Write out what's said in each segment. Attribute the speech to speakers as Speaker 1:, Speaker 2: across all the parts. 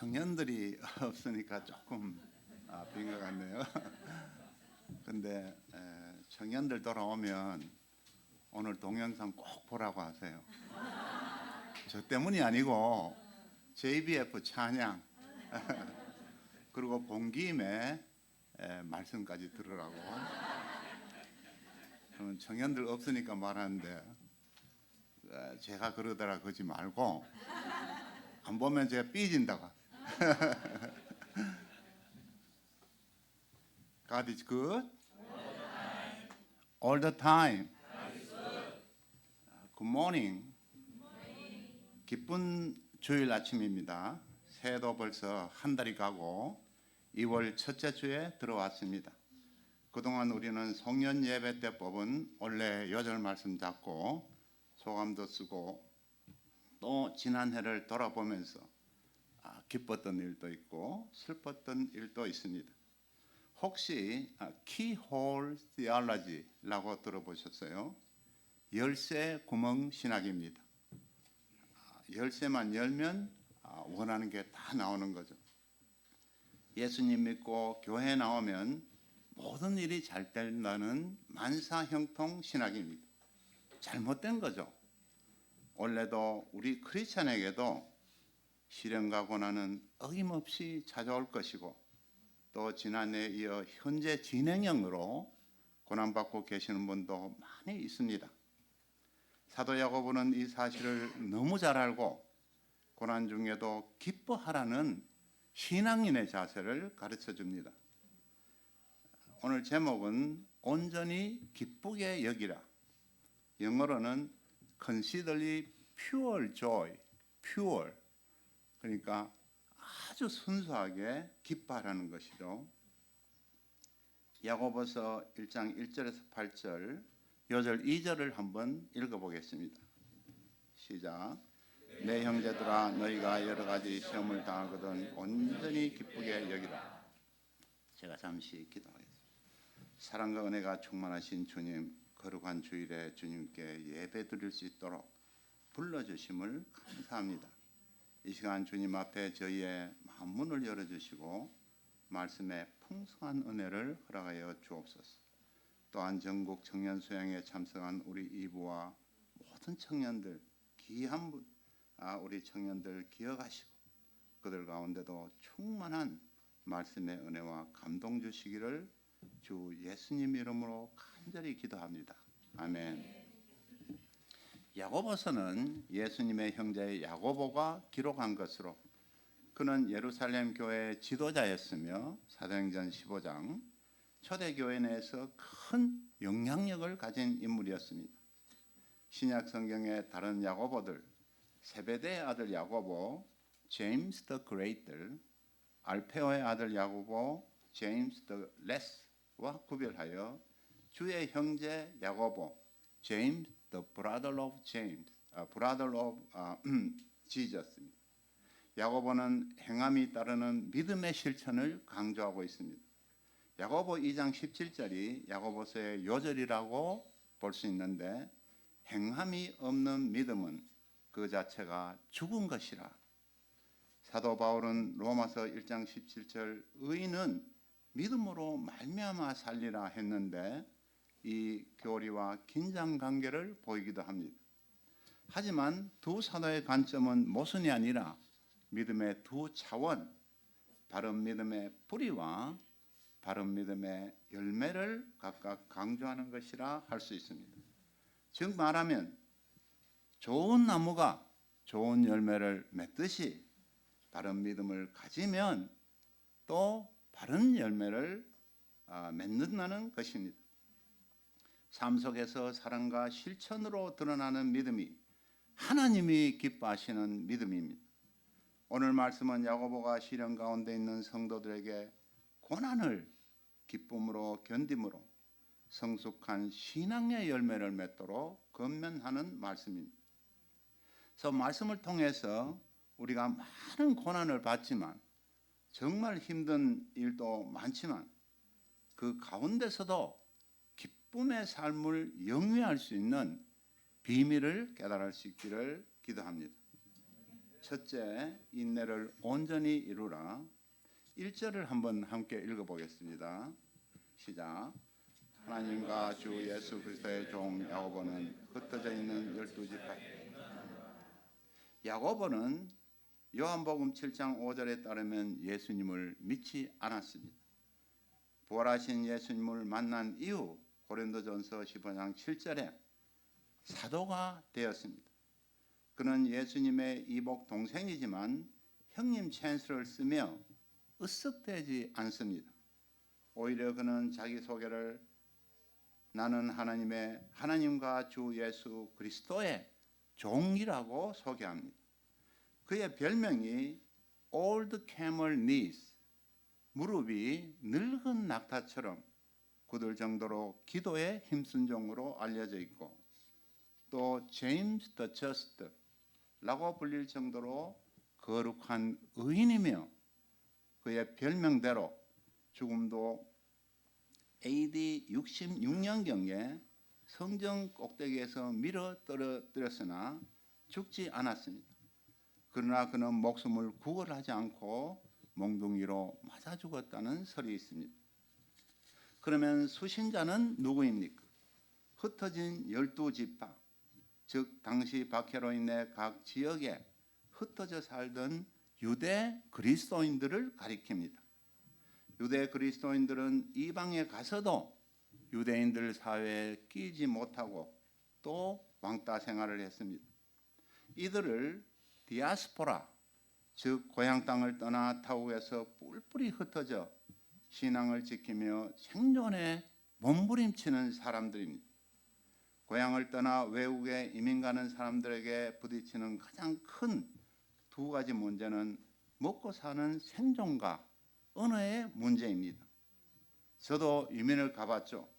Speaker 1: 청년들이 없으니까 조금 빈 것 같네요. 근데 청년들 돌아오면 오늘 동영상 꼭 보라고 하세요. 저 때문이 아니고 JBF 찬양 그리고 본 김에 말씀까지 들으라고. 저는 청년들 없으니까 말하는데 제가 그러더라 그러지 말고 안 보면 제가 삐진다고. God is good all the time. Good morning. 기쁜 주일 아침입니다. 새해도 벌써 한 달이 가고 2월 첫째 주에 들어왔습니다. 그동안 우리는 송년 예배 때 뽑은 원래 여절 말씀 잡고 소감도 쓰고 또 지난 해를 돌아보면서 기뻤던 일도 있고 슬펐던 일도 있습니다. 혹시 키홀 theology라고 들어보셨어요? 열쇠 구멍 신학입니다. 열쇠만 열면 원하는 게 다 나오는 거죠. 예수님 믿고 교회 나오면 모든 일이 잘 된다는 만사형통 신학입니다. 잘못된 거죠. 원래도 우리 크리스찬에게도 시련과 고난은 어김없이 찾아올 것이고 또 지난해에 이어 현재 진행형으로 고난받고 계시는 분도 많이 있습니다. 사도 야고보는 이 사실을 너무 잘 알고 고난 중에도 기뻐하라는 신앙인의 자세를 가르쳐 줍니다. 오늘 제목은 온전히 기쁘게 여기라. 영어로는 considerably pure joy, pure. 그러니까 아주 순수하게 기뻐하라는 것이죠. 야고보서 1장 1절에서 8절, 요절 2절을 한번 읽어보겠습니다. 시작. 내 형제들아 너희가 여러 가지 시험을 당하거든 온전히 기쁘게 여기라. 제가 잠시 기도하겠습니다. 사랑과 은혜가 충만하신 주님, 거룩한 주일에 주님께 예배 드릴 수 있도록 불러주심을 감사합니다. 이 시간 주님 앞에 저희의 마음문을 열어주시고 말씀의 풍성한 은혜를 허락하여 주옵소서. 또한 전국 청년 수양에 참석한 우리 이부와 모든 청년들, 귀한 우리 청년들 기억하시고 그들 가운데도 충만한 말씀의 은혜와 감동 주시기를 주 예수님 이름으로 간절히 기도합니다. 아멘. 야고보서는 예수님의 형제 야고보가 기록한 것으로 그는 예루살렘 교회의 지도자였으며 사도행전 15장 초대교회 내에서 큰 영향력을 가진 인물이었습니다. 신약 성경의 다른 야고보들, 세베대의 아들 야고보, 제임스 더 그레이트, 알페오의 아들 야고보, 제임스 더 레스와 구별하여 주의 형제 야고보, 제임스 the brother of James, brother of Jesus입니다. 야고보는 행함이 따르는 믿음의 실천을 강조하고 있습니다. 야고보 2장 17절이 야고보서의 요절이라고 볼 수 있는데 행함이 없는 믿음은 그 자체가 죽은 것이라. 사도 바울은 로마서 1장 17절 의인은 믿음으로 말미암아 살리라 했는데 이 교리와 긴장 관계를 보이기도 합니다. 하지만 두 사도의 관점은 모순이 아니라 믿음의 두 차원, 바른 믿음의 뿌리와 바른 믿음의 열매를 각각 강조하는 것이라 할 수 있습니다. 즉 말하면 좋은 나무가 좋은 열매를 맺듯이 바른 믿음을 가지면 또 바른 열매를 맺는다는 것입니다. 삶 속에서 사랑과 실천으로 드러나는 믿음이 하나님이 기뻐하시는 믿음입니다. 오늘 말씀은 야고보가 시련 가운데 있는 성도들에게 고난을 기쁨으로 견딤으로 성숙한 신앙의 열매를 맺도록 권면하는 말씀입니다. 그래서 말씀을 통해서 우리가 많은 고난을 받지만 정말 힘든 일도 많지만 그 가운데서도 기쁨의 삶을 영위할 수 있는 비밀을 깨달을 수 있기를 기도합니다. 첫째, 인내를 온전히 이루라. 1절을 한번 함께 읽어보겠습니다. 시작. 하나님과 주 예수 그리스도의 종 야고보는 흩어져 있는 12지파. 야고보는 요한복음 7장 5절에 따르면 예수님을 믿지 않았습니다. 부활하신 예수님을 만난 이후 고린도전서 15장 7절에 사도가 되었습니다. 그는 예수님의 이복 동생이지만 형님 찬스를 쓰며 으쓱대지 않습니다. 오히려 그는 자기 소개를 나는 하나님과 주 예수 그리스도의 종이라고 소개합니다. 그의 별명이 Old Camel Knees, 무릎이 늙은 낙타처럼 굳을 정도로 기도에 힘쓴 종으로 알려져 있고, 또 James the Just 라고 불릴 정도로 거룩한 의인이며, 그의 별명대로 죽음도 AD 66년경에 성전 꼭대기에서 밀어 떨어뜨렸으나 죽지 않았습니다. 그러나 그는 목숨을 구걸하지 않고 몽둥이로 맞아 죽었다는 설이 있습니다. 그러면 수신자는 누구입니까? 흩어진 12지파, 즉 당시 박해로 인해 각 지역에 흩어져 살던 유대 그리스도인들을 가리킵니다. 유대 그리스도인들은 이방에 가서도 유대인들 사회에 끼지 못하고 또 왕따 생활을 했습니다. 이들을 디아스포라, 즉 고향 땅을 떠나 타국에서 뿔뿔이 흩어져 신앙을 지키며 생존에 몸부림치는 사람들입니다. 고향을 떠나 외국에 이민 가는 사람들에게 부딪히는 가장 큰 두 가지 문제는 먹고 사는 생존과 언어의 문제입니다. 저도 이민을 가봤죠.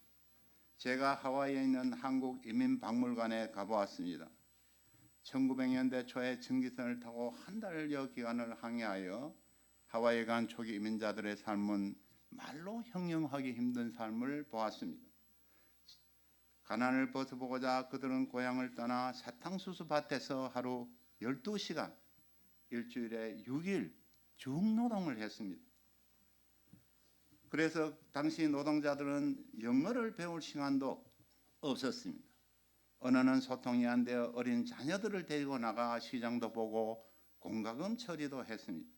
Speaker 1: 제가 하와이에 있는 한국 이민박물관에 가보았습니다. 1900년대 초에 전기선을 타고 한 달여 기간을 항해하여 하와이에 간 초기 이민자들의 삶은 말로 형용하기 힘든 삶을 보았습니다. 가난을 벗어보고자 그들은 고향을 떠나 사탕수수 밭에서 하루 12시간, 일주일에 6일 중노동을 했습니다. 그래서 당시 노동자들은 영어를 배울 시간도 없었습니다. 언어는 소통이 안 되어 어린 자녀들을 데리고 나가 시장도 보고 공과금 처리도 했습니다.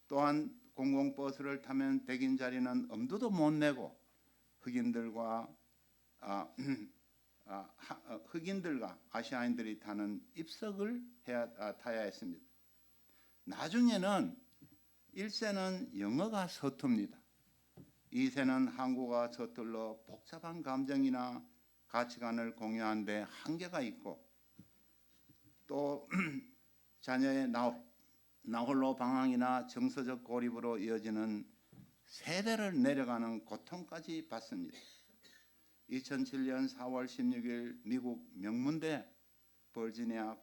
Speaker 1: 또한 공공버스를 타면 백인 자리는 엄두도 못 내고 흑인들과 아시아인들이 타는 입석을 타야 했습니다. 나중에는 1세는 영어가 서툽니다. 2세는 한국어가 서툴러 복잡한 감정이나 가치관을 공유하는데 한계가 있고, 또 자녀의 나홀로 방황이나 정서적 고립으로 이어지는 세대를 내려가는 고통까지 받습니다. 2007년 4월 16일 미국 명문대 버지니아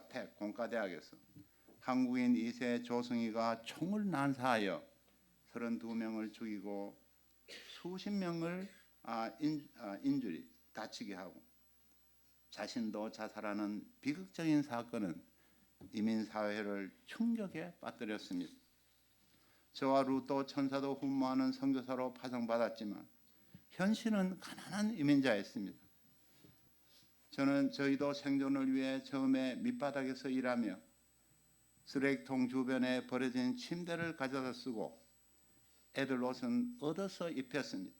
Speaker 1: 텍 공과대학에서 한국인 2세 조승희가 총을 난사하여 32명을 죽이고 수십 명을 인주리 다치게 하고 자신도 자살하는 비극적인 사건은 이민사회를 충격에 빠뜨렸습니다. 저와 루또 천사도 훈무하는 선교사로 파송받았지만 현실은 가난한 이민자였습니다. 저희도 생존을 위해 처음에 밑바닥에서 일하며 쓰레기통 주변에 버려진 침대를 가져다 쓰고 애들 옷은 얻어서 입혔습니다.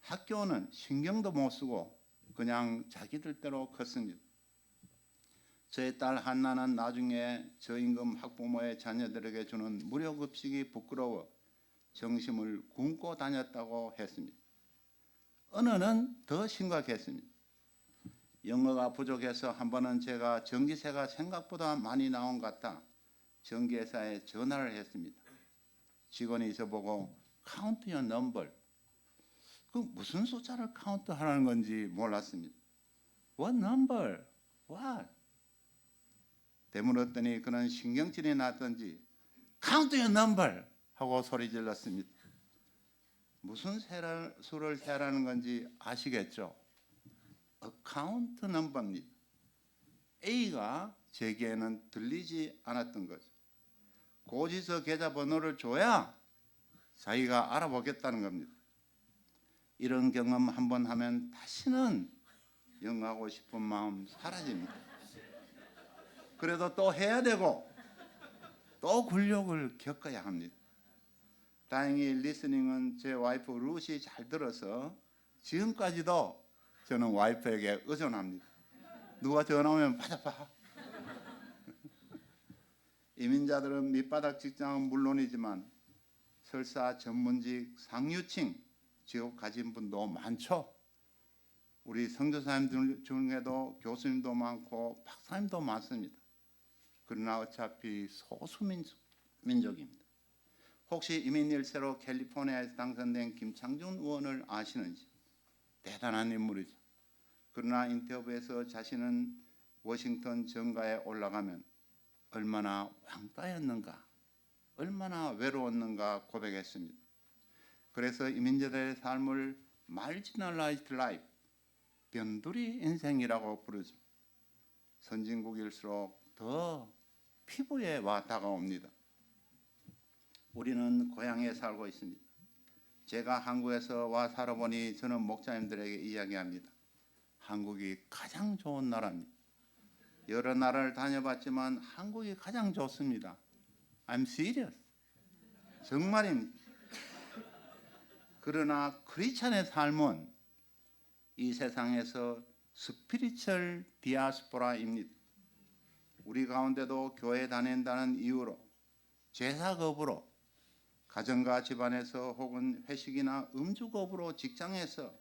Speaker 1: 학교는 신경도 못 쓰고 그냥 자기들 대로 컸습니다. 저의 딸 한나는 나중에 저임금 학부모의 자녀들에게 주는 무료급식이 부끄러워 정심을 굶고 다녔다고 했습니다. 언어는 더 심각했습니다. 영어가 부족해서 한 번은 제가 전기세가 생각보다 많이 나온 것 같아 전기회사에 전화를 했습니다. 직원이 저보고 count your number, 그 무슨 숫자를 카운트하라는 건지 몰랐습니다. What number? What? 되물었더니 그는 신경질이 났던지 count your number 하고 소리 질렀습니다. 무슨 수를 세라는 건지 아시겠죠? account number입니다. A가 제게는 들리지 않았던 거죠. 고지서 계좌번호를 줘야 자기가 알아보겠다는 겁니다. 이런 경험 한번 하면 다시는 영어하고 싶은 마음 사라집니다. 그래도 또 해야 되고 또 굴욕을 겪어야 합니다. 다행히 리스닝은 제 와이프 루시 잘 들어서 지금까지도 저는 와이프에게 의존합니다. 누가 전화 오면 받아봐. 이민자들은 밑바닥 직장은 물론이지만 설사 전문직 상류층 직업 가진 분도 많죠. 우리 선교사님들 중에도 교수님도 많고 박사님도 많습니다. 그러나 어차피 소수민족입니다. 혹시 이민 일세로 캘리포니아에서 당선된 김창준 의원을 아시는지? 대단한 인물이죠. 그러나 인터뷰에서 자신은 워싱턴 정가에 올라가면 얼마나 왕따였는가, 얼마나 외로웠는가 고백했습니다. 그래서 이민자들의 삶을 marginalized life, 변두리 인생이라고 부르죠. 선진국일수록 더 피부에 와 다가옵니다. 우리는 고향에 살고 있습니다. 제가 한국에서 와 살아보니 저는 목사님들에게 이야기합니다. 한국이 가장 좋은 나라입니다. 여러 나라를 다녀봤지만 한국이 가장 좋습니다. I'm serious. 정말입니다. 그러나 크리스찬의 삶은 이 세상에서 스피리추얼 디아스포라입니다. 우리 가운데도 교회 다닌다는 이유로 제사겁으로 가정과 집안에서 혹은 회식이나 음주겁으로 직장에서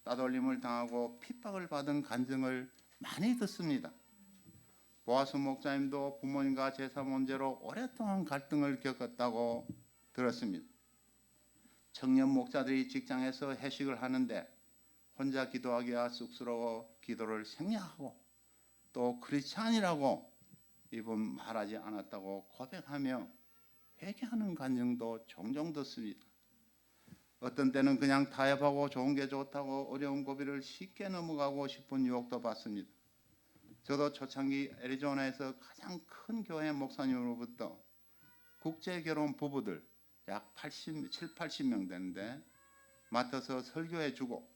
Speaker 1: 따돌림을 당하고 핍박을 받은 간증을 많이 듣습니다. 보아스 목사님도 부모님과 제사 문제로 오랫동안 갈등을 겪었다고 들었습니다. 청년 목사들이 직장에서 회식을 하는데 혼자 기도하기가 쑥스러워 기도를 생략하고 또 크리스찬이라고 이분 말하지 않았다고 고백하며 회개하는 간증도 종종 듣습니다. 어떤 때는 그냥 타협하고 좋은 게 좋다고 어려운 고비를 쉽게 넘어가고 싶은 유혹도 받습니다. 저도 초창기 애리조나에서 가장 큰 교회 목사님으로부터 국제결혼 부부들 약 7, 80명 되는데 맡아서 설교해주고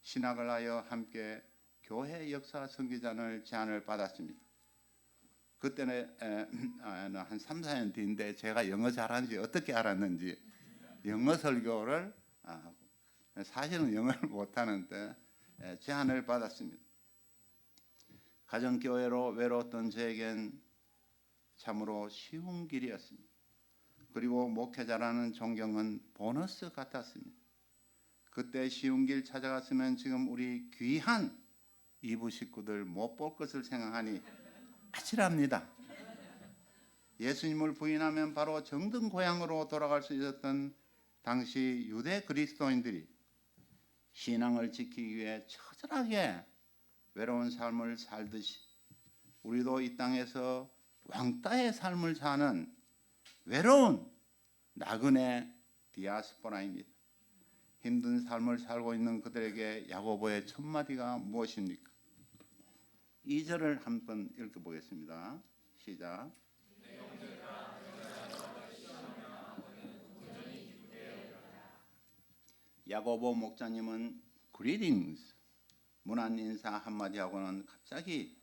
Speaker 1: 신학을 하여 함께 교회 역사 선교단을 제안을 받았습니다. 그때는 한 3, 4년 뒤인데 제가 영어 잘하는지 어떻게 알았는지 영어 설교를 사실은 영어를 못하는데 제안을 받았습니다. 가정교회로 외로웠던 저에겐 참으로 쉬운 길이었습니다. 그리고 목회자라는 존경은 보너스 같았습니다. 그때 쉬운 길 찾아갔으면 지금 우리 귀한 이부 식구들 못 볼 것을 생각하니 아찔합니다. 예수님을 부인하면 바로 정든 고향으로 돌아갈 수 있었던 당시 유대 그리스도인들이 신앙을 지키기 위해 처절하게 외로운 삶을 살듯이 우리도 이 땅에서 왕따의 삶을 사는 외로운 나그네 디아스포라입니다. 힘든 삶을 살고 있는 그들에게 야고보의 첫 마디가 무엇입니까? 2절을 한번 읽어보겠습니다. 시작. 야고보 목사님은 greetings 문안 인사 한마디 하고는 갑자기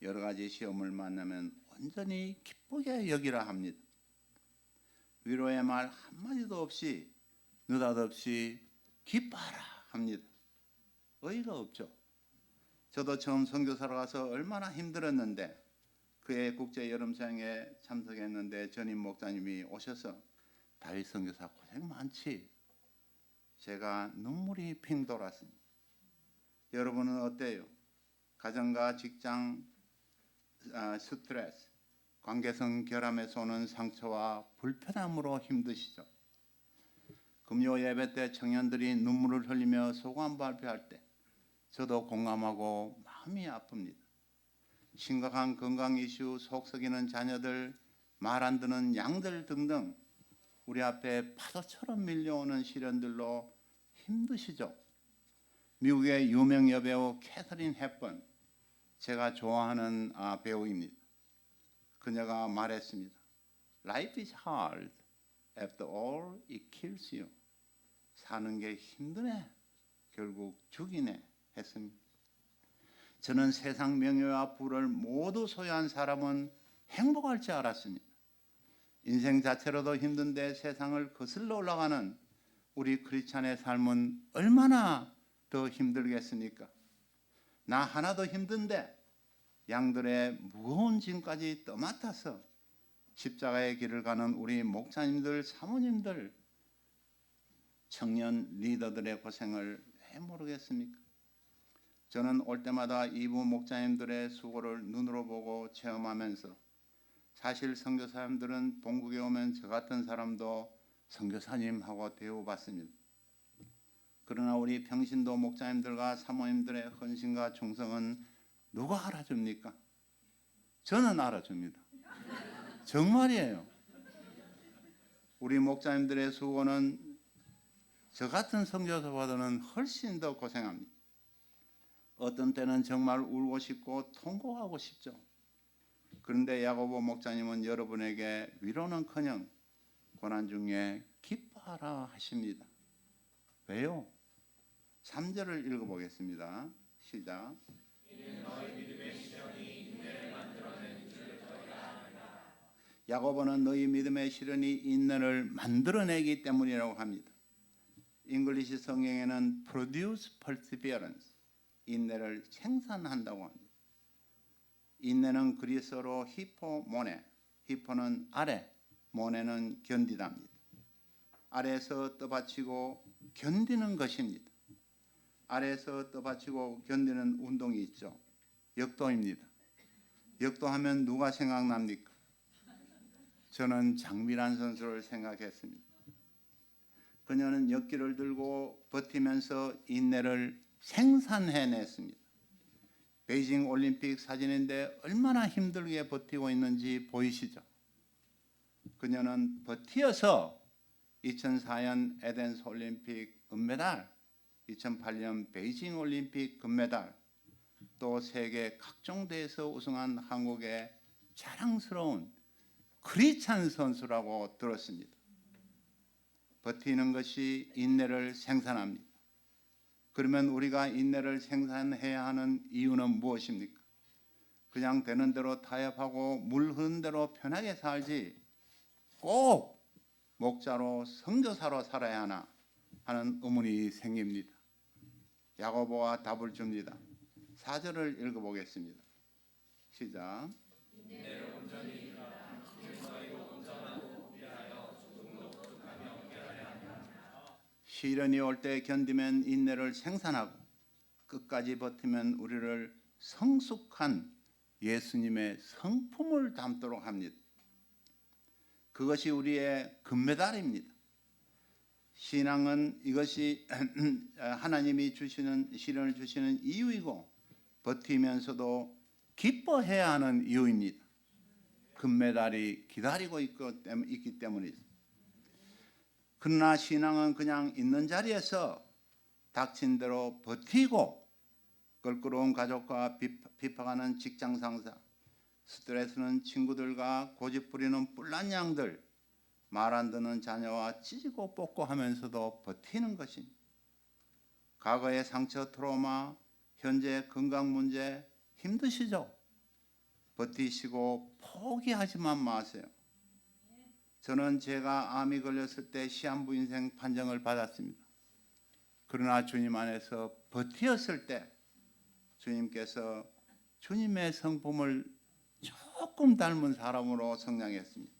Speaker 1: 여러 가지 시험을 만나면 온전히 기쁘게 여기라 합니다. 위로의 말 한마디도 없이 느닷없이 기뻐하라 합니다. 어이가 없죠. 저도 처음 선교사로 가서 얼마나 힘들었는데 그해 국제 여름사역에 참석했는데 전임 목사님이 오셔서 다윗 선교사 고생 많지. 제가 눈물이 핑 돌았습니다. 여러분은 어때요? 가정과 직장 스트레스, 관계성 결함에서 오는 상처와 불편함으로 힘드시죠? 금요 예배 때 청년들이 눈물을 흘리며 소감 발표할 때 저도 공감하고 마음이 아픕니다. 심각한 건강 이슈, 속 썩이는 자녀들, 말 안 듣는 양들 등등 우리 앞에 파도처럼 밀려오는 시련들로 힘드시죠? 미국의 유명 여배우 캐서린 헵번, 제가 좋아하는 배우입니다. 그녀가 말했습니다. Life is hard. After all, it kills you. 사는 게 힘드네. 결국 죽이네. 했습니다. 저는 세상 명예와 부를 모두 소유한 사람은 행복할 줄 알았습니다. 인생 자체로도 힘든데 세상을 거슬러 올라가는 우리 크리스찬의 삶은 얼마나 더 힘들겠습니까? 나 하나도 힘든데 양들의 무거운 짐까지 떠맡아서 십자가의 길을 가는 우리 목사님들, 사모님들, 청년 리더들의 고생을 왜 모르겠습니까? 저는 올 때마다 이부 목사님들의 수고를 눈으로 보고 체험하면서 사실 선교사님들은 본국에 오면 저 같은 사람도 선교사님하고 대우받습니다. 그러나 우리 평신도 목사님들과 사모님들의 헌신과 충성은 누가 알아줍니까? 저는 알아줍니다. 정말이에요. 우리 목사님들의 수고는 저 같은 선교사보다는 훨씬 더 고생합니다. 어떤 때는 정말 울고 싶고 통곡하고 싶죠. 그런데 야고보 목사님은 여러분에게 위로는커녕 고난 중에 기뻐하라 하십니다. 왜요? 3절을 읽어보겠습니다. 시작. 야고보는 너희 믿음의 시련이 인내를 만들어내기 때문이라고 합니다. 잉글리시 성경에는 produce perseverance, 인내를 생산한다고 합니다. 인내는 그리스어로 히포모네, 히포는 아래, 모네는 견디다입니다. 아래에서 떠받치고 견디는 것입니다. 아래에서 떠받치고 견디는 운동이 있죠. 역도입니다. 역도하면 누가 생각납니까? 저는 장미란 선수를 생각했습니다. 그녀는 역기를 들고 버티면서 인내를 생산해냈습니다. 베이징 올림픽 사진인데 얼마나 힘들게 버티고 있는지 보이시죠? 그녀는 버티어서 2004년 에덴스 올림픽 은메달, 2008년 베이징 올림픽 금메달, 또 세계 각종 대회에서 우승한 한국의 자랑스러운 크리스찬 선수라고 들었습니다. 버티는 것이 인내를 생산합니다. 그러면 우리가 인내를 생산해야 하는 이유는 무엇입니까? 그냥 되는 대로 타협하고 물 흐른 대로 편하게 살지 꼭 목자로 선교사로 살아야 하나 하는 의문이 생깁니다. 야고보가 답을 줍니다. 4절을 읽어보겠습니다. 시작. 시련이 올 때 견디면 인내를 생산하고 끝까지 버티면 우리를 성숙한 예수님의 성품을 담도록 합니다. 그것이 우리의 금메달입니다. 신앙은 이것이 하나님이 주시는 시련을 주시는 이유이고 버티면서도 기뻐해야 하는 이유입니다. 금메달이 기다리고 있기 때문이죠. 그러나 신앙은 그냥 있는 자리에서 닥친 대로 버티고 껄끄러운 가족과 비판하는 직장 상사, 스트레스는 친구들과 고집부리는 뿔난 양들, 말 안 듣는 자녀와 찢고 뽑고 하면서도 버티는 것입니다. 과거의 상처, 트라우마, 현재 건강 문제 힘드시죠? 버티시고 포기하지만 마세요. 저는 제가 암이 걸렸을 때 시한부 인생 판정을 받았습니다. 그러나 주님 안에서 버티었을 때 주님께서 주님의 성품을 조금 닮은 사람으로 성장했습니다.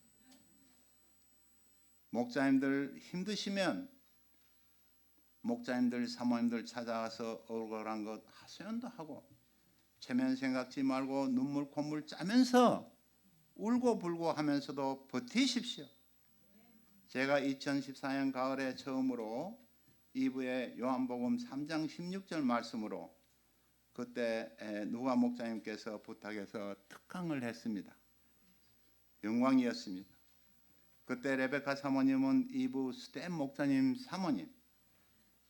Speaker 1: 목자님들 힘드시면 목자님들, 사모님들 찾아가서 억울한 것 하소연도 하고 체면 생각지 말고 눈물 콧물 짜면서 울고 불고 하면서도 버티십시오. 제가 2014년 가을에 처음으로 2부의 요한복음 3장 16절 말씀으로 그때 누가 목사님께서 부탁해서 특강을 했습니다. 영광이었습니다. 그때 레베카 사모님은 2부 스탠 목사님 사모님,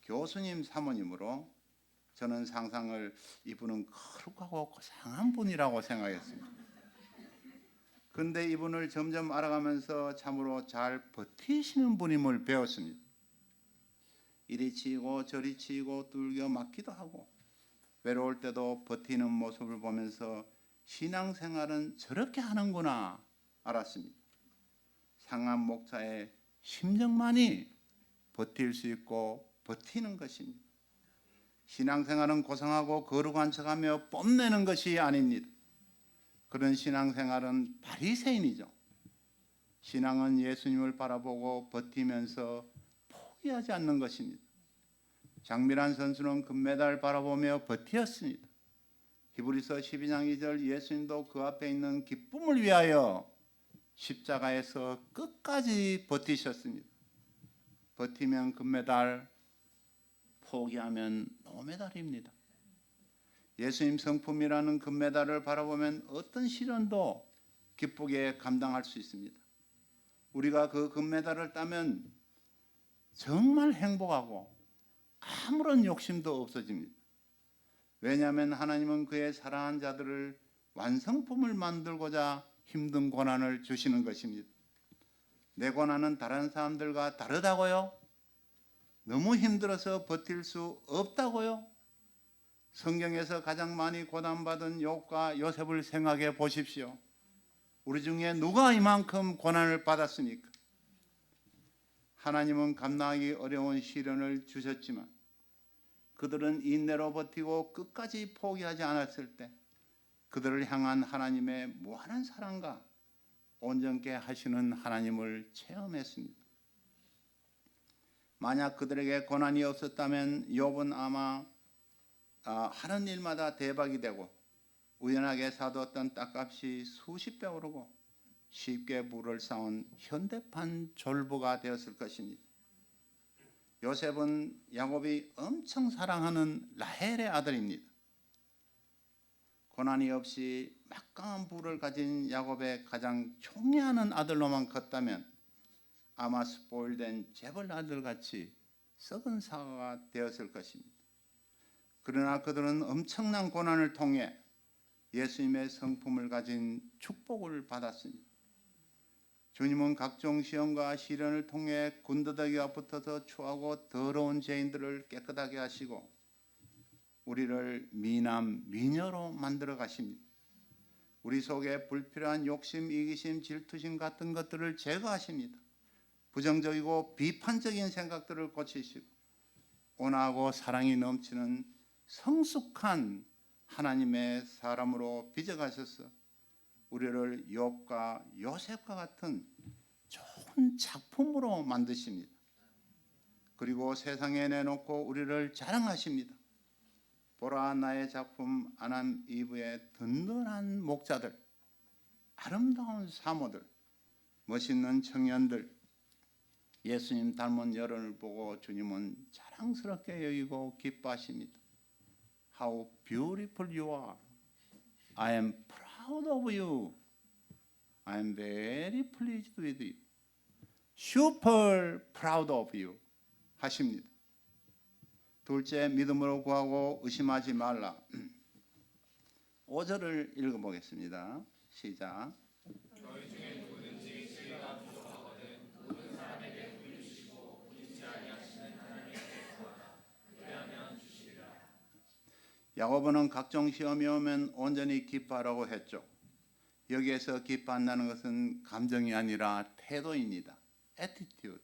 Speaker 1: 교수님 사모님으로 저는 상상을 이분은 거룩하고 고상한 분이라고 생각했습니다. 근데 이분을 점점 알아가면서 참으로 잘 버티시는 분임을 배웠습니다. 이리 치이고 저리 치이고 뚫겨 맞기도 하고 외로울 때도 버티는 모습을 보면서 신앙생활은 저렇게 하는구나 알았습니다. 상한 목사의 심정만이 버틸 수 있고 버티는 것입니다. 신앙생활은 고상하고 거룩한 척하며 뽐내는 것이 아닙니다. 그런 신앙생활은 바리새인이죠. 신앙은 예수님을 바라보고 버티면서 포기하지 않는 것입니다. 장미란 선수는 금메달 바라보며 버텼습니다. 히브리서 12장 2절 예수님도 그 앞에 있는 기쁨을 위하여 십자가에서 끝까지 버티셨습니다. 버티면 금메달, 포기하면 노메달입니다. 예수님 성품이라는 금메달을 바라보면 어떤 시련도 기쁘게 감당할 수 있습니다. 우리가 그 금메달을 따면 정말 행복하고 아무런 욕심도 없어집니다. 왜냐하면 하나님은 그의 사랑한 자들을 완성품을 만들고자 힘든 고난을 주시는 것입니다. 내 고난은 다른 사람들과 다르다고요? 너무 힘들어서 버틸 수 없다고요? 성경에서 가장 많이 고난받은 욥과 요셉을 생각해 보십시오. 우리 중에 누가 이만큼 고난을 받았습니까? 하나님은 감당하기 어려운 시련을 주셨지만 그들은 인내로 버티고 끝까지 포기하지 않았을 때 그들을 향한 하나님의 무한한 사랑과 온전케 하시는 하나님을 체험했습니다. 만약 그들에게 고난이 없었다면 욥은 아마 하는 일마다 대박이 되고 우연하게 사두었던 땅값이 수십 배 오르고 쉽게 부를 쌓은 현대판 졸부가 되었을 것입니다. 요셉은 야곱이 엄청 사랑하는 라헬의 아들입니다. 고난이 없이 막강한 부를 가진 야곱의 가장 총애하는 아들로만 컸다면 아마 스포일된 재벌 아들같이 썩은 사과가 되었을 것입니다. 그러나 그들은 엄청난 고난을 통해 예수님의 성품을 가진 축복을 받았습니다. 주님은 각종 시험과 시련을 통해 군더더기가 붙어서 추하고 더러운 죄인들을 깨끗하게 하시고 우리를 미남 미녀로 만들어 가십니다. 우리 속에 불필요한 욕심, 이기심, 질투심 같은 것들을 제거하십니다. 부정적이고 비판적인 생각들을 고치시고 온화하고 사랑이 넘치는 성숙한 하나님의 사람으로 빚어가셔서 우리를 욥과 요셉과 같은 좋은 작품으로 만드십니다. 그리고 세상에 내놓고 우리를 자랑하십니다. 보라 나의 작품 아담 이브의 든든한 목자들, 아름다운 사모들, 멋있는 청년들, 예수님 닮은 여론을 보고 주님은 자랑스럽게 여기고 기뻐하십니다. How beautiful you are. I am proud of you. I am very pleased with you. Super proud of you. 하십니다. 둘째, 믿음으로 구하고 의심하지 말라. 5절을 읽어보겠습니다. 시작. 야고보는 각종 시험이 오면 온전히 기뻐하라고 했죠. 여기에서 기뻐한다는 것은 감정이 아니라 태도입니다. attitude.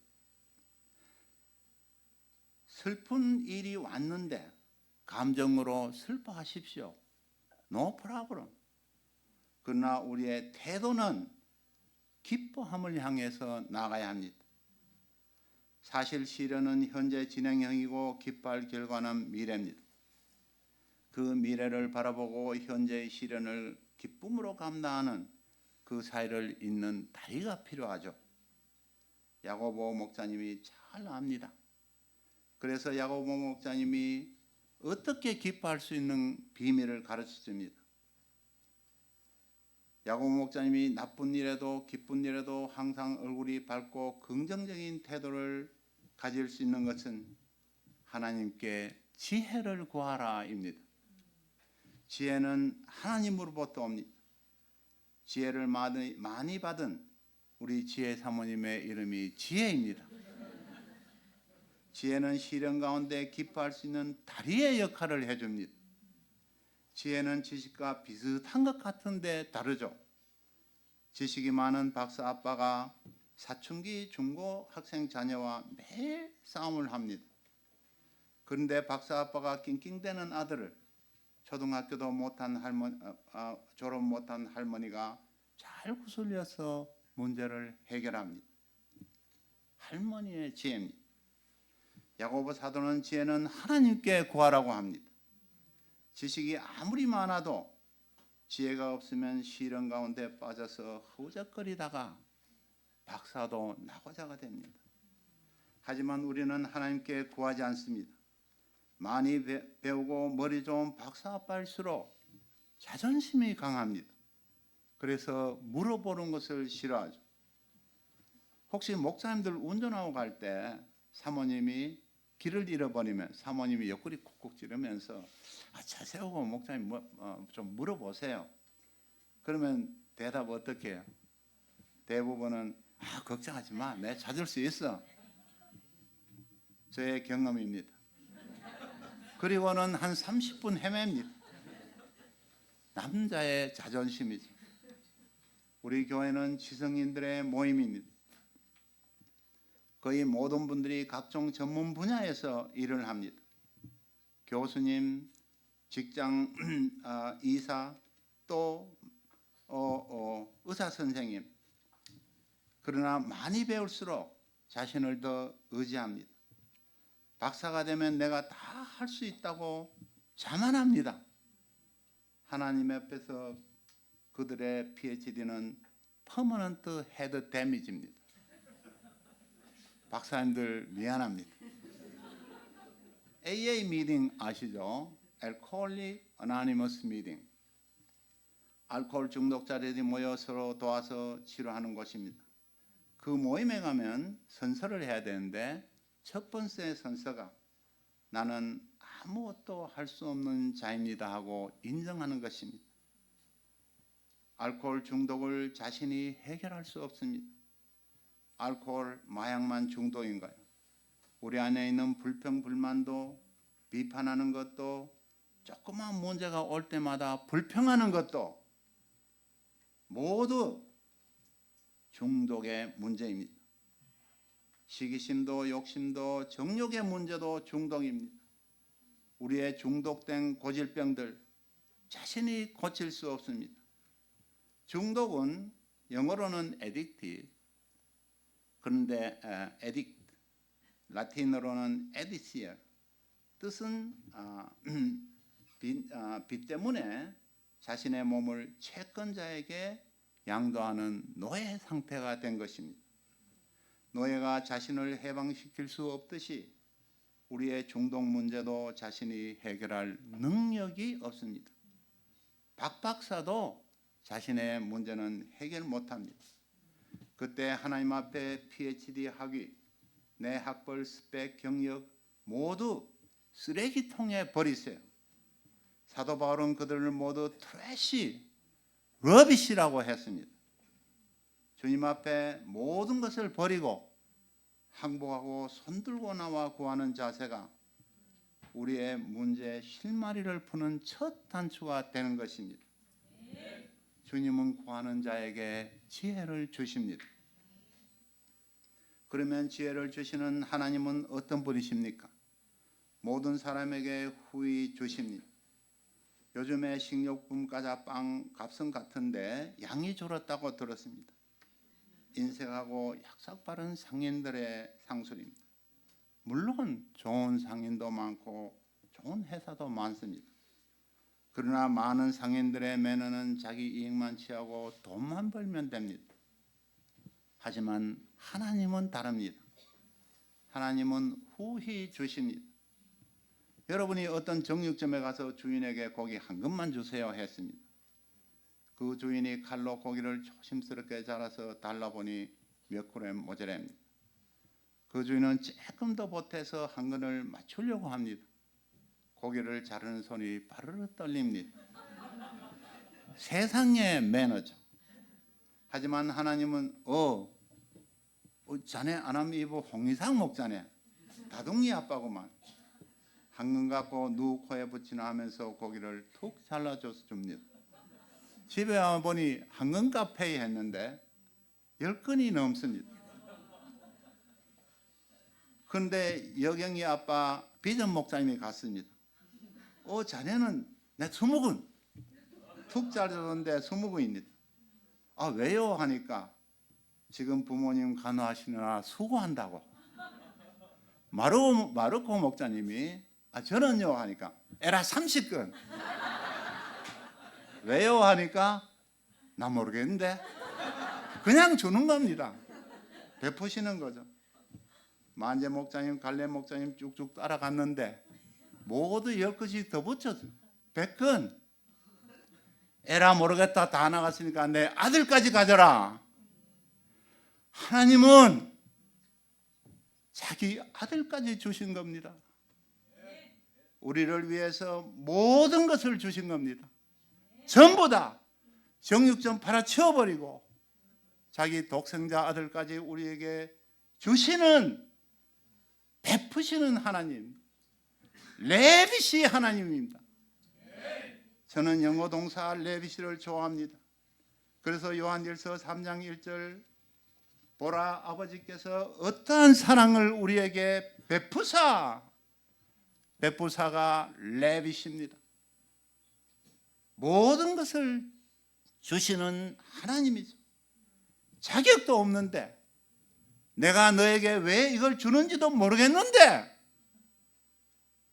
Speaker 1: 슬픈 일이 왔는데 감정으로 슬퍼하십시오. No problem. 그러나 우리의 태도는 기뻐함을 향해서 나가야 합니다. 사실 시련은 현재 진행형이고 기뻐할 결과는 미래입니다. 그 미래를 바라보고 현재의 시련을 기쁨으로 감당하는 그 사이를 잇는 다리가 필요하죠. 야고보 목사님이 잘 압니다. 그래서 야고보 목사님이 어떻게 기뻐할 수 있는 비밀을 가르쳐줍니다. 야고보 목사님이 나쁜 일에도 기쁜 일에도 항상 얼굴이 밝고 긍정적인 태도를 가질 수 있는 것은 하나님께 지혜를 구하라입니다. 지혜는 하나님으로부터 옵니다. 지혜를 많이 받은 우리 지혜 사모님의 이름이 지혜입니다. 지혜는 시련 가운데 기뻐할 수 있는 다리의 역할을 해줍니다. 지혜는 지식과 비슷한 것 같은데 다르죠. 지식이 많은 박사 아빠가 사춘기 중고 학생 자녀와 매일 싸움을 합니다. 그런데 박사 아빠가 낑낑대는 아들을 초등학교도 못한 졸업 못한 할머니가 잘 구슬려서 문제를 해결합니다. 할머니의 지혜입니다. 야고보 사도는 지혜는 하나님께 구하라고 합니다. 지식이 아무리 많아도 지혜가 없으면 시련 가운데 빠져서 허우적거리다가 박사도 나고자가 됩니다. 하지만 우리는 하나님께 구하지 않습니다. 많이 배우고 머리 좋은 박사 아빠일수록 자존심이 강합니다. 그래서 물어보는 것을 싫어하죠. 혹시 목사님들 운전하고 갈 때 사모님이 길을 잃어버리면 사모님이 옆구리 콕콕 찌르면서 차 세우고 목사님 좀 물어보세요. 그러면 대답 어떻게 해요? 대부분은 걱정하지 마, 내가 찾을 수 있어. 저의 경험입니다. 그리고는 한 30분 헤맵니다. 남자의 자존심이죠. 우리 교회는 지성인들의 모임입니다. 거의 모든 분들이 각종 전문 분야에서 일을 합니다. 교수님, 직장 이사, 또 의사 선생님. 그러나 많이 배울수록 자신을 더 의지합니다. 박사가 되면 내가 다 할 수 있다고 자만합니다. 하나님 앞에서 그들의 PhD는 퍼머넌트 헤드 데미지입니다. 박사님들 미안합니다. AA 미팅 아시죠? Alcoholic Anonymous Meeting. 알코올 중독자들이 모여 서로 도와서 치료하는 곳입니다. 그 모임에 가면 선서를 해야 되는데 첫 번째 선서가 나는 아무것도 할 수 없는 자입니다 하고 인정하는 것입니다. 알코올 중독을 자신이 해결할 수 없습니다. 알코올, 마약만 중독인가요? 우리 안에 있는 불평, 불만도 비판하는 것도 조그만 문제가 올 때마다 불평하는 것도 모두 중독의 문제입니다. 시기심도 욕심도 정욕의 문제도 중독입니다. 우리의 중독된 고질병들 자신이 고칠 수 없습니다. 중독은 영어로는 addictive, 그런데 addict, 라틴어로는 addiction, 뜻은 빚 때문에 자신의 몸을 채권자에게 양도하는 노예 상태가 된 것입니다. 노예가 자신을 해방시킬 수 없듯이 우리의 중독 문제도 자신이 해결할 능력이 없습니다. 박 박사도 자신의 문제는 해결 못합니다. 그때 하나님 앞에 PhD 학위, 내 학벌, 스펙, 경력 모두 쓰레기통에 버리세요. 사도 바울은 그들을 모두 트래시, 러비시라고 했습니다. 주님 앞에 모든 것을 버리고 항복하고 손들고 나와 구하는 자세가 우리의 문제의 실마리를 푸는 첫 단추가 되는 것입니다. 주님은 구하는 자에게 지혜를 주십니다. 그러면 지혜를 주시는 하나님은 어떤 분이십니까? 모든 사람에게 후히 주십니다. 요즘에 식료품 과자빵 값은 같은데 양이 줄었다고 들었습니다. 인색하고 약삭 바른 상인들의 상술입니다. 물론 좋은 상인도 많고 좋은 회사도 많습니다. 그러나 많은 상인들의 매너는 자기 이익만 취하고 돈만 벌면 됩니다. 하지만 하나님은 다릅니다. 하나님은 후히 주십니다. 여러분이 어떤 정육점에 가서 주인에게 고기 한 근만 주세요 했습니다. 그 주인이 칼로 고기를 조심스럽게 잘라서 달라보니 몇 그램 모자랍니다. 그 주인은 조금 더 보태서 한 근을 맞추려고 합니다. 고기를 자르는 손이 바르르 떨립니다. 세상의 매너죠. 하지만 하나님은 자네 안 하면 이거 홍이상 목자네. 다둥이 아빠구만. 한근 갖고 누구 코에 붙이나 하면서 고기를 툭 잘라줘서 줍니다. 집에 와 보니 한근값 페이했는데 10건이 넘습니다. 그런데 여경이 아빠 비전 목사님이 갔습니다. 자네는 내 20건 툭 잘라줬는데 20건입니다. 왜요? 하니까 지금 부모님 간호하시느라 수고한다고. 마르코 목사님이 저는요 하니까 에라 30건. 왜요? 하니까 나 모르겠는데 그냥 주는 겁니다. 베푸시는 거죠. 만재 목사님, 갈래 목사님 쭉쭉 따라갔는데 모두 10건씩 더 붙였어요. 100건. 에라 모르겠다 다 나갔으니까 내 아들까지 가져라. 하나님은 자기 아들까지 주신 겁니다. 우리를 위해서 모든 것을 주신 겁니다. 전부 다 정육점 팔아치워버리고 자기 독생자 아들까지 우리에게 주시는, 베푸시는 하나님, 레비시 하나님입니다. 저는 영어 동사 레비시를 좋아합니다. 그래서 요한일서 3장 1절 보라 아버지께서 어떠한 사랑을 우리에게 베푸사가 레비시입니다. 모든 것을 주시는 하나님이죠. 자격도 없는데 내가 너에게 왜 이걸 주는지도 모르겠는데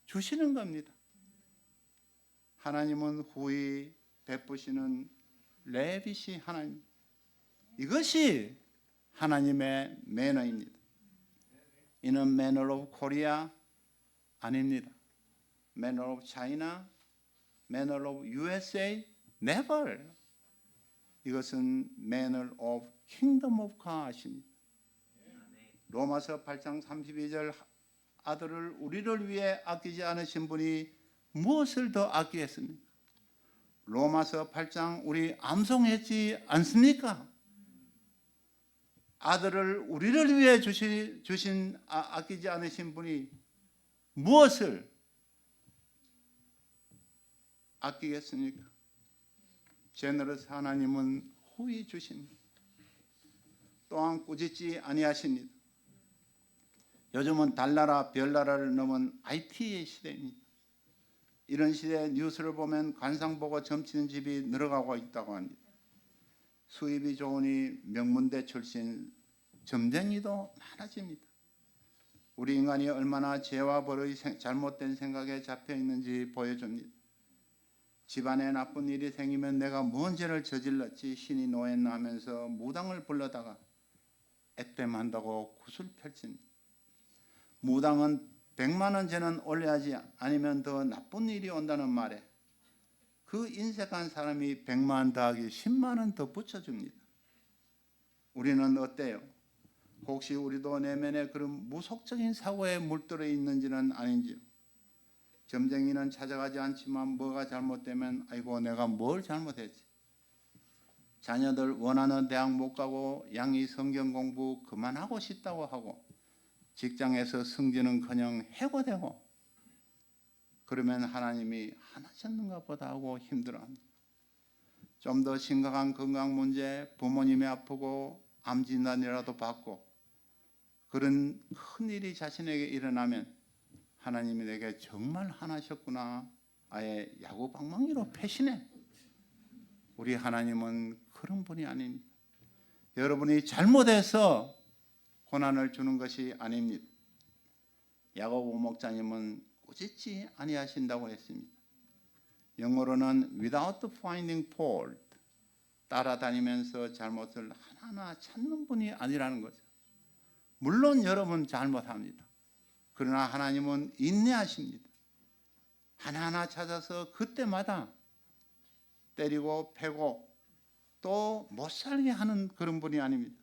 Speaker 1: 주시는 겁니다. 하나님은 후히 베푸시는 레비시 하나님. 이것이 하나님의 매너입니다. 이는 manner of Korea 아닙니다. manner of China, manner of USA, never. 이것은 manner of Kingdom of God입니다. 로마서 8장 32절 아들을 우리를 위해 아끼지 않으신 분이 무엇을 더 아끼겠습니까? 로마서 8장 우리 암송했지 않습니까? 아들을 우리를 위해 주신 아끼지 않으신 분이 무엇을 아끼겠습니까? 제너러스 하나님은 후히 주십니다. 또한 꾸짖지 아니하십니다. 요즘은 달나라 별나라를 넘은 IT의 시대입니다. 이런 시대에 뉴스를 보면 관상 보고 점치는 집이 늘어가고 있다고 합니다. 수입이 좋으니 명문대 출신 점쟁이도 많아집니다. 우리 인간이 얼마나 죄와 벌의 잘못된 생각에 잡혀 있는지 보여줍니다. 집안에 나쁜 일이 생기면 내가 뭔 죄를 저질렀지 신이 노했나 하면서 무당을 불러다가 액땜한다고 굿을 펼칩니다. 무당은 100만 원 죄는 올려야지 아니면 더 나쁜 일이 온다는 말에 그 인색한 사람이 100만 원 더하기 10만 원 더 붙여줍니다. 우리는 어때요? 혹시 우리도 내면에 그런 무속적인 사고에 물들어 있는지는 아닌지요? 점쟁이는 찾아가지 않지만 뭐가 잘못되면 아이고 내가 뭘 잘못했지. 자녀들 원하는 대학 못 가고 양이 성경 공부 그만하고 싶다고 하고 직장에서 승진은커녕 해고되고 그러면 하나님이 하나셨는가 보다 하고 힘들어합니다. 좀 더 심각한 건강 문제, 부모님이 아프고 암 진단이라도 받고 그런 큰 일이 자신에게 일어나면 하나님이 내게 정말 하나셨구나 아예 야구방망이로 패시네. 우리 하나님은 그런 분이 아닙니다. 여러분이 잘못해서 고난을 주는 것이 아닙니다. 야고보 목사님은 꾸짖지 아니하신다고 했습니다. 영어로는 without finding fault, 따라다니면서 잘못을 하나하나 찾는 분이 아니라는 거죠. 물론 여러분 잘못합니다. 그러나 하나님은 인내하십니다. 하나하나 찾아서 그때마다 때리고 패고 또 못살게 하는 그런 분이 아닙니다.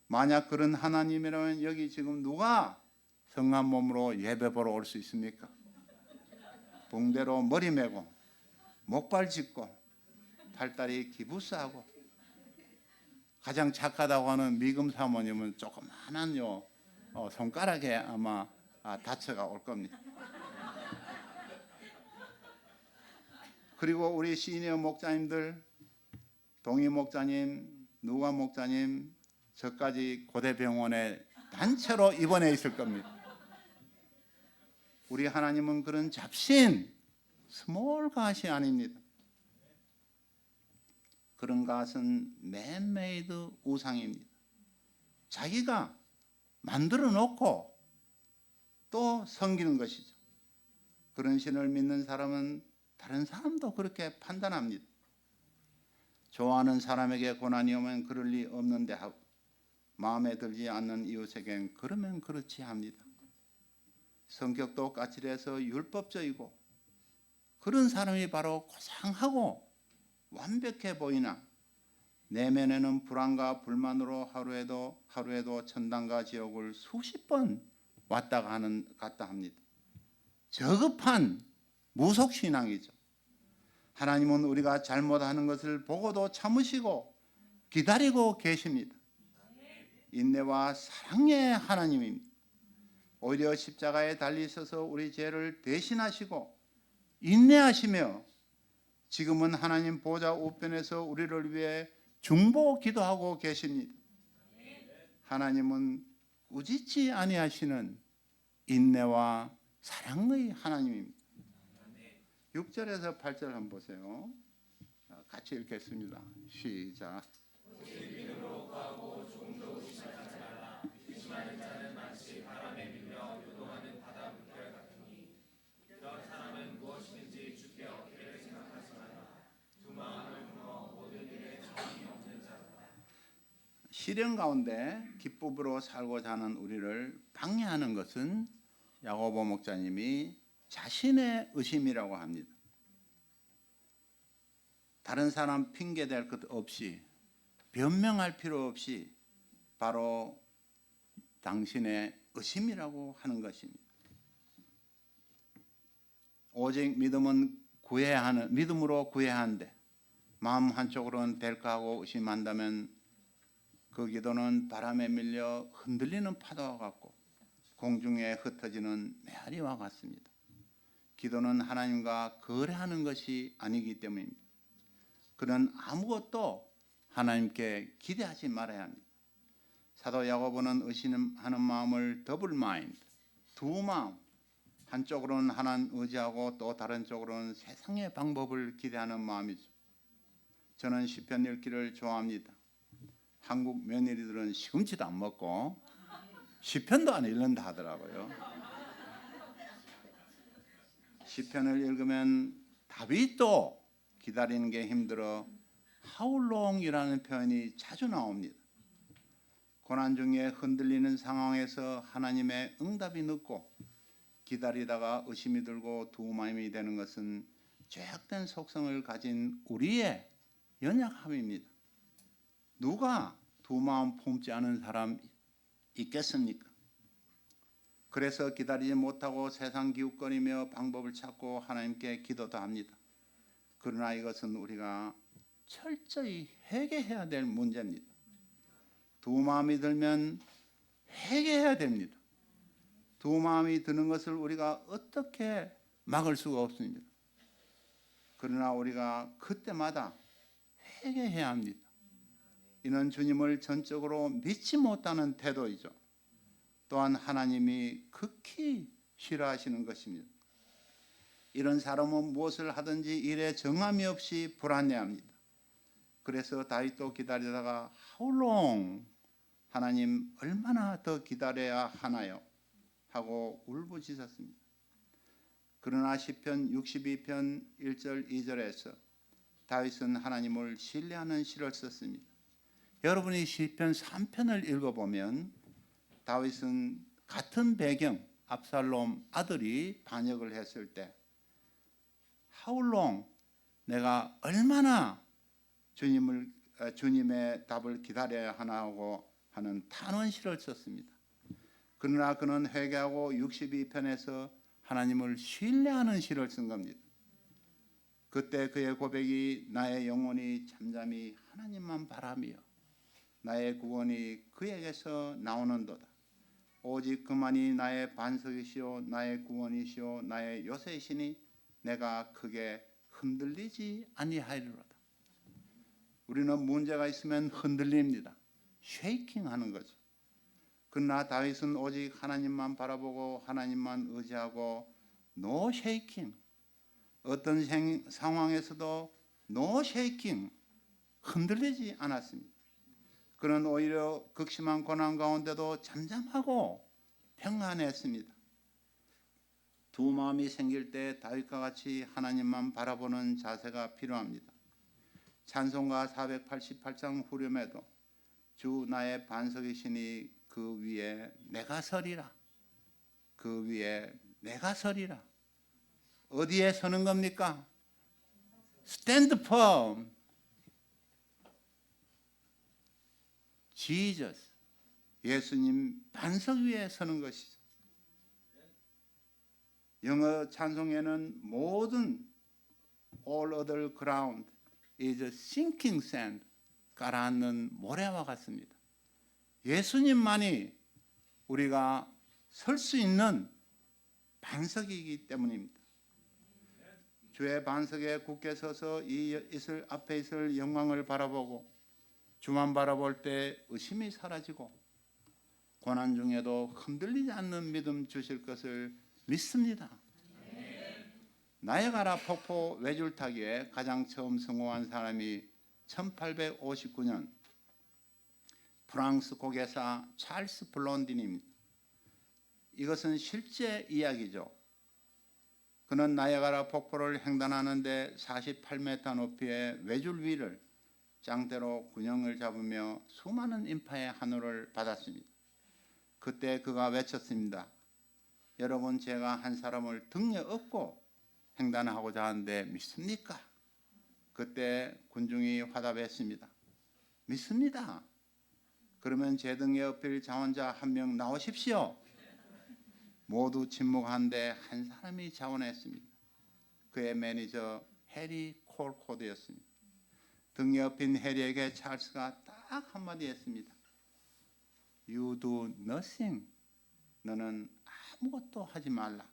Speaker 1: 만약 그런 하나님이라면 여기 지금 누가 성한 몸으로 예배 보러 올 수 있습니까? 붕대로 머리 메고 목발 짚고 팔다리 기부스하고 가장 착하다고 하는 미금 사모님은 조그만한요 손가락에 아마 다쳐가 올 겁니다. 그리고 우리 시니어 목자님들, 동희 목자님, 누가 목자님, 저까지 고대병원에 단체로 입원해 있을 겁니다. 우리 하나님은 그런 잡신, 스몰 갓이 아닙니다. 그런 갓은 맨메이드 우상입니다. 자기가 만들어 놓고 또 섬기는 것이죠. 그런 신을 믿는 사람은 다른 사람도 그렇게 판단합니다. 좋아하는 사람에게 고난이 오면 그럴 리 없는데 하고 마음에 들지 않는 이웃에겐 그러면 그렇지 합니다. 성격도 까칠해서 율법적이고 그런 사람이 바로 고상하고 완벽해 보이나 내면에는 불안과 불만으로 하루에도 천당과 지옥을 수십 번 왔다 갔다 합니다. 저급한 무속신앙이죠. 하나님은 우리가 잘못하는 것을 보고도 참으시고 기다리고 계십니다. 인내와 사랑의 하나님입니다. 오히려 십자가에 달리셔서 우리 죄를 대신하시고 인내하시며 지금은 하나님 보좌 우편에서 우리를 위해 중보 기도하고 계십니다. 하나님은 꾸짖지 아니하시는 인내와 사랑의 하나님입니다. 6절에서 8절 한번 보세요. 같이 읽겠습니다. 시작. 시련 가운데 기쁨으로 살고자 하는 우리를 방해하는 것은 야고보 목자님이 자신의 의심이라고 합니다. 다른 사람 핑계 댈 것 없이 변명할 필요 없이 바로 당신의 의심이라고 하는 것입니다. 오직 믿음으로 구해야 하는데 마음 한쪽으로는 될까 하고 의심한다면 그 기도는 바람에 밀려 흔들리는 파도와 같고 공중에 흩어지는 메아리와 같습니다. 기도는 하나님과 거래하는 것이 아니기 때문입니다. 그는 아무것도 하나님께 기대하지 말아야 합니다. 사도 야고보는 의심하는 마음을 더블 마인드, 두 마음, 한쪽으로는 하나님 의지하고 또 다른 쪽으로는 세상의 방법을 기대하는 마음이죠. 저는 시편 읽기를 좋아합니다. 한국 며느리들은 시금치도 안 먹고 시편도 안 읽는다 하더라고요. 시편을 읽으면 다윗도 기다리는 게 힘들어 How long이라는 표현이 자주 나옵니다. 고난 중에 흔들리는 상황에서 하나님의 응답이 늦고 기다리다가 의심이 들고 두마음이 되는 것은 죄악된 속성을 가진 우리의 연약함입니다. 누가 두마음 품지 않은 사람 있겠습니까? 그래서 기다리지 못하고 세상 기웃거리며 방법을 찾고 하나님께 기도도 합니다. 그러나 이것은 우리가 철저히 회개해야 될 문제입니다. 두마음이 들면 회개해야 됩니다. 두마음이 드는 것을 우리가 어떻게 막을 수가 없습니다. 그러나 우리가 그때마다 회개해야 합니다. 이는 주님을 전적으로 믿지 못하는 태도이죠. 또한 하나님이 극히 싫어하시는 것입니다. 이런 사람은 무엇을 하든지 일에 정함이 없이 불안해합니다. 그래서 다윗도 기다리다가 How long? 하나님 얼마나 더 기다려야 하나요? 하고 울부짖었습니다. 그러나 시편 62편 1절 2절에서 다윗은 하나님을 신뢰하는 시를 썼습니다. 여러분이 시편 3편을 읽어보면 다윗은 같은 배경 압살롬 아들이 반역을 했을 때 How long? 내가 얼마나 주님의 답을 기다려야 하나고 하는 탄원시를 썼습니다. 그러나 그는 회개하고 62편에서 하나님을 신뢰하는 시를 쓴 겁니다. 그때 그의 고백이 나의 영혼이 잠잠히 하나님만 바라며 나의 구원이 그에게서 나오는도다. 오직 그만이 나의 반석이시오 나의 구원이시오 나의 요새이시니 내가 크게 흔들리지 아니하리로다. 우리는 문제가 있으면 흔들립니다. 쉐이킹하는 거죠. 그러나 다윗은 오직 하나님만 바라보고 하나님만 의지하고 no shaking. 어떤 상황에서도 no shaking. 흔들리지 않았습니다. 그는 오히려 극심한 고난 가운데도 잠잠하고 평안했습니다. 두 마음이 생길 때 다윗과 같이 하나님만 바라보는 자세가 필요합니다. 찬송가 488장 후렴에도 주 나의 반석이시니 그 위에 내가 서리라. 그 위에 내가 서리라. 어디에 서는 겁니까? Stand firm. Jesus. 예수님 반석 위에 서는 것이죠. 영어 찬송에는 모든 all other ground is sinking sand. 가라앉는 모래와 같습니다. 예수님만이 우리가 설 수 있는 반석이기 때문입니다. 주의 반석에 굳게 서서 이 이슬 앞에 있을 영광을 바라보고 주만 바라볼 때 의심이 사라지고 고난 중에도 흔들리지 않는 믿음 주실 것을 믿습니다. 나야가라 폭포 외줄타기에 가장 처음 성공한 사람이 1859년 프랑스 고개사 찰스 블론딘입니다. 이것은 실제 이야기죠. 그는 나야가라 폭포를 횡단하는데 48m 높이의 외줄 위를 짱대로 균형을 잡으며 수많은 인파의 환호를 받았습니다. 그때 그가 외쳤습니다. 여러분, 제가 한 사람을 등에 업고 횡단하고자 하는데 믿습니까? 그때 군중이 화답했습니다. 믿습니다. 그러면 제 등에 업힐 자원자 한 명 나오십시오. 모두 침묵한데 한 사람이 자원했습니다. 그의 매니저 해리 콜코드였습니다. 등에 업힌 해리에게 찰스가 딱 한마디 했습니다. You do nothing. 너는 아무것도 하지 말라.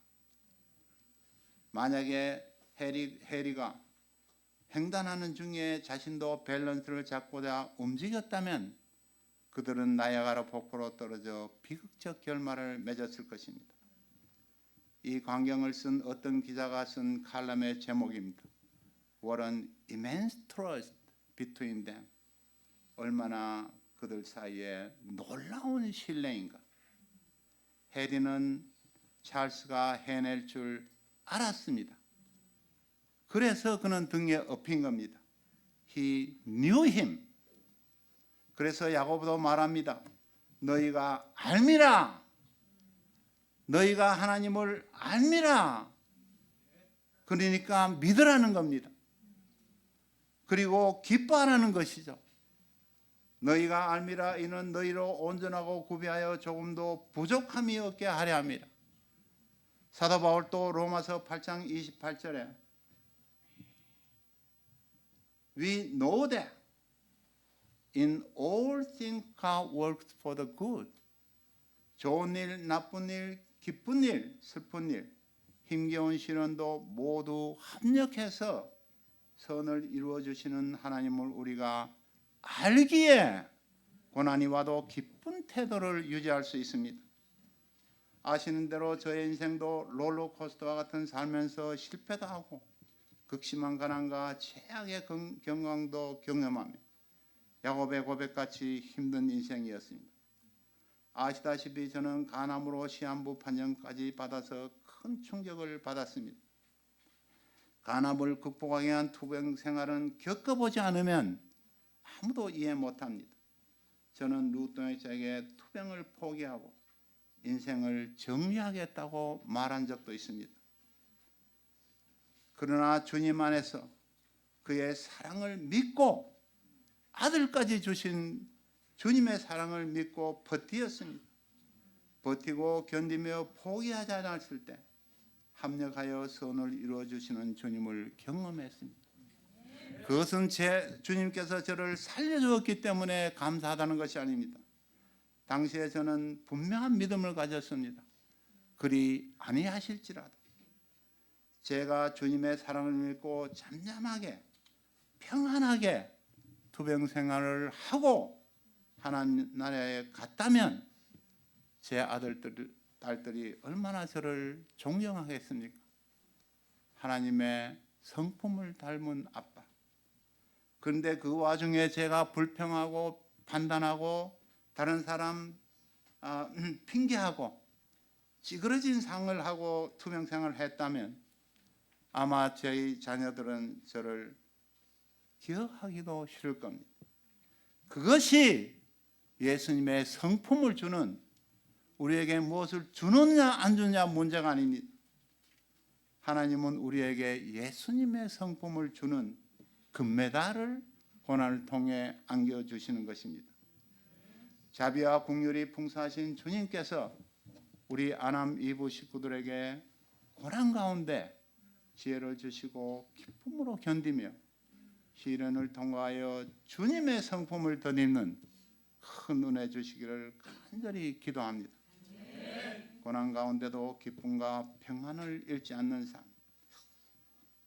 Speaker 1: 만약에 해리가 횡단하는 중에 자신도 밸런스를 잡고자 움직였다면 그들은 나야가라 폭포로 떨어져 비극적 결말을 맺었을 것입니다. 이 광경을 쓴 어떤 기자가 쓴 칼럼의 제목입니다. What an immense trust between them. 얼마나 그들 사이에 놀라운 신뢰인가. 해리는 찰스가 해낼 줄 알았습니다. 그래서 그는 등에 업힌 겁니다. He knew him. 그래서 야고보도 말합니다. 너희가 알미라. 너희가 하나님을 알미라. 그러니까 믿으라는 겁니다. 그리고 기뻐하라는 것이죠. 너희가 알미라 이는 너희로 온전하고 구비하여 조금도 부족함이 없게 하려 함이라. 사도 바울도 로마서 8장 28절에 We know that in all things God works for the good. 좋은 일, 나쁜 일, 기쁜 일, 슬픈 일, 힘겨운 시련도 모두 합력해서 선을 이루어 주시는 하나님을 우리가 알기에 고난이 와도 기쁜 태도를 유지할 수 있습니다. 아시는 대로 저의 인생도 롤러코스터와 같은 살면서 실패도 하고 극심한 가난과 최악의 경강도 경험하며 야곱의 고백같이 힘든 인생이었습니다. 아시다시피 저는 간암으로 시한부 판정까지 받아서 큰 충격을 받았습니다. 간암을 극복하기 위한 투병 생활은 겪어보지 않으면 아무도 이해 못합니다. 저는 루터에게 투병을 포기하고 인생을 정리하겠다고 말한 적도 있습니다. 그러나 주님 안에서 그의 사랑을 믿고 아들까지 주신 주님의 사랑을 믿고 버티었습니다. 버티고 견디며 포기하지 않았을 때 합력하여 선을 이루어 주시는 주님을 경험했습니다. 그것은 제 주님께서 저를 살려주었기 때문에 감사하다는 것이 아닙니다. 당시에 저는 분명한 믿음을 가졌습니다. 그리 아니하실지라도 제가 주님의 사랑을 믿고 잠잠하게 평안하게 투병 생활을 하고 하나님 나라에 갔다면 제 딸들이 얼마나 저를 존경하겠습니까? 하나님의 성품을 닮은 아빠. 그런데 그 와중에 제가 불평하고 판단하고 다른 사람 핑계하고 찌그러진 상을 하고 투병 생활을 했다면 아마 저희 자녀들은 저를 기억하기도 싫을 겁니다. 그것이 예수님의 성품을 주는, 우리에게 무엇을 주느냐 안 주느냐 문제가 아닙니다. 하나님은 우리에게 예수님의 성품을 주는 금메달을 고난을 통해 안겨주시는 것입니다. 자비와 긍휼이 풍성하신 주님께서 우리 안암 이부 식구들에게 고난 가운데 지혜를 주시고 기쁨으로 견디며 시련을 통과하여 주님의 성품을 덧입는 큰 은혜 주시기를 간절히 기도합니다. 고난 가운데도 기쁨과 평안을 잃지 않는 삶,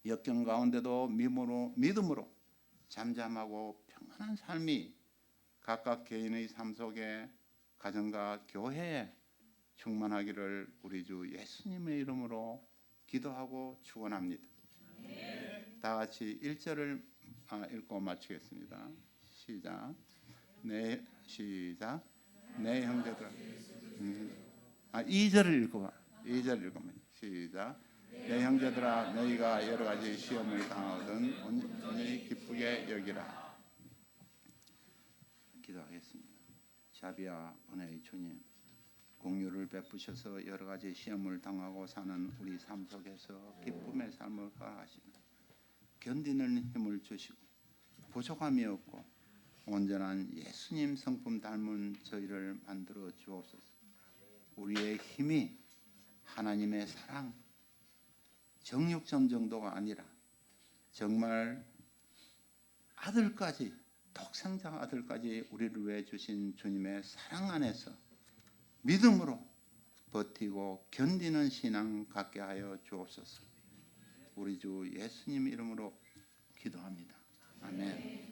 Speaker 1: 역경 가운데도 믿음으로 잠잠하고 평안한 삶이 각각 개인의 삶 속에 가정과 교회에 충만하기를 우리 주 예수님의 이름으로 기도하고 축원합니다. 다 같이 1절을 읽고 마치겠습니다. 시작. 내 형제들아. 2절을 읽어봐. 2절 읽으면 시작. 내 형제들아, 너희가 여러 가지 시험을 당하거든 온전히 기쁘게 여기라. 기도하겠습니다. 자비와 은혜의 주님, 긍휼을 베푸셔서 여러 가지 시험을 당하고 사는 우리 삶 속에서 기쁨의 삶을 가하시며 견디는 힘을 주시고 부족함이 없고 온전한 예수님 성품 닮은 저희를 만들어 주옵소서. 우리의 힘이 하나님의 사랑, 정육점 정도가 아니라 정말 아들까지, 독생자 아들까지 우리를 위해 주신 주님의 사랑 안에서 믿음으로 버티고 견디는 신앙 갖게 하여 주옵소서. 우리 주 예수님 이름으로 기도합니다. 아멘.